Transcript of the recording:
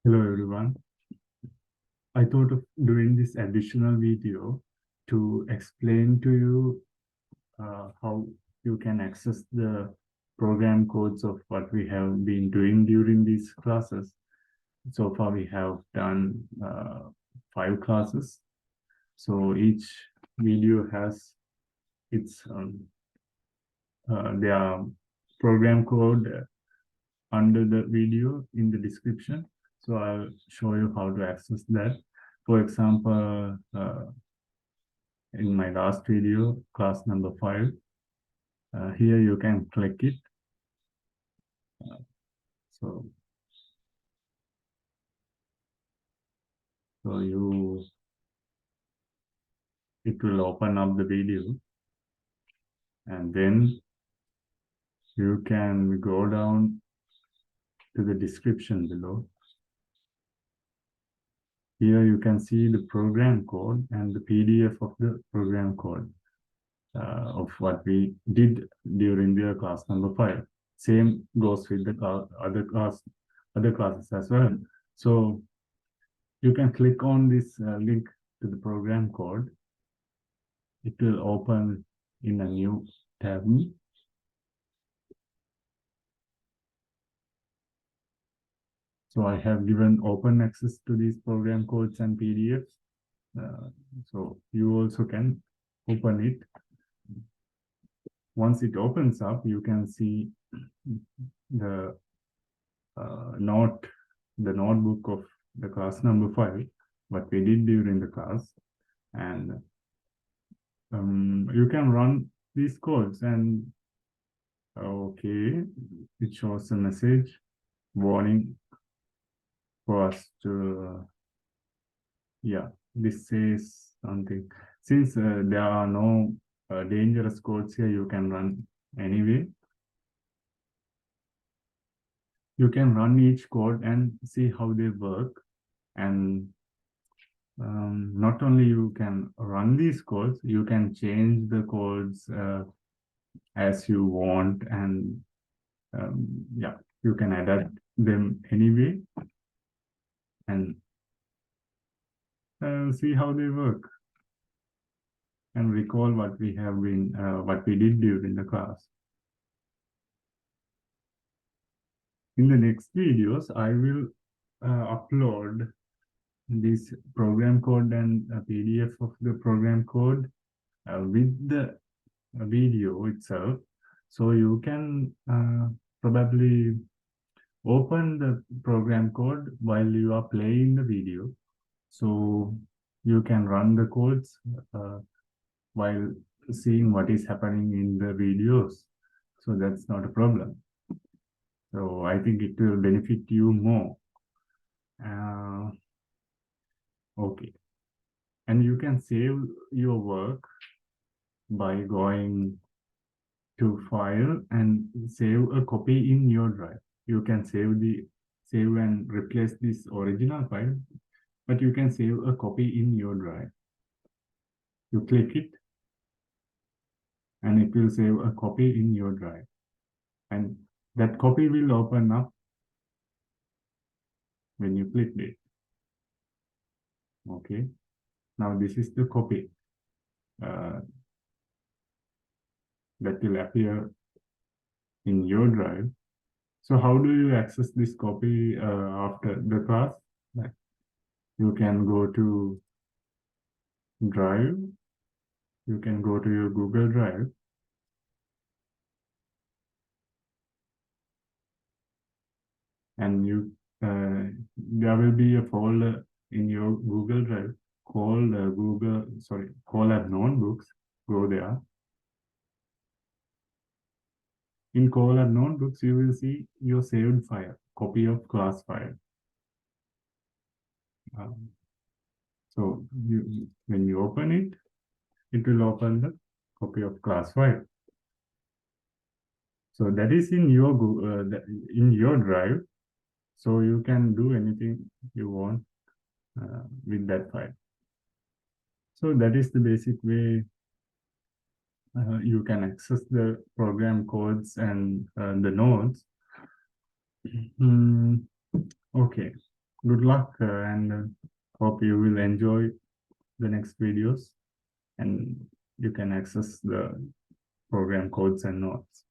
Hello everyone. I thought of doing this additional video to explain to you how you can access the program codes of what we have been doing during these classes. So far we have done 5 classes. So each video has its their program code under the video in the description. So I'll show you how to access that. For example, in my last video, class number 5, here you can click it. So, so it will open up the video, and then you can go down to the description below. Here you can see the program code and the PDF of the program code of what we did during the class number 5. Same goes with the other classes as well. So you can click on this link to the program code. It will open in a new tab. So I have given open access to these program codes and PDFs. So you also can open it. Once it opens up, you can see the notebook of the class number 5, what we did during the class. And you can run these codes and okay, it shows a message warning for us to, yeah, this says something. Since there are no dangerous codes here, you can run anyway. You can run each code and see how they work. And not only you can run these codes, you can change the codes as you want, and yeah, you can adapt them anyway and see how they work and recall what we have been what we did during the class. In the next videos, I will upload this program code and a PDF of the program code with the video itself. So you can probably open the program code while you are playing the video. So you can run the codes while seeing what is happening in the videos. So that's not a problem. So I think it will benefit you more. Okay. And you can save your work by going to file and save a copy in your drive. You can save and replace this original file, but you can save a copy in your drive. You click it and it will save a copy in your drive. And that copy will open up when you click it. Okay. Now this is the copy that will appear in your drive. So how do you access this copy after the class? Like, you can go to Drive. You can go to your Google Drive. And there will be a folder in your Google Drive called Colab Notebooks. Go there. In Colab Notebooks, you will see your saved file, copy of class file. So when you open it, it will open the copy of class file. So that is in your drive. So you can do anything you want with that file. So that is the basic way you can access the program codes and the nodes. Okay. good luck and hope you will enjoy the next videos and you can access the program codes and notes.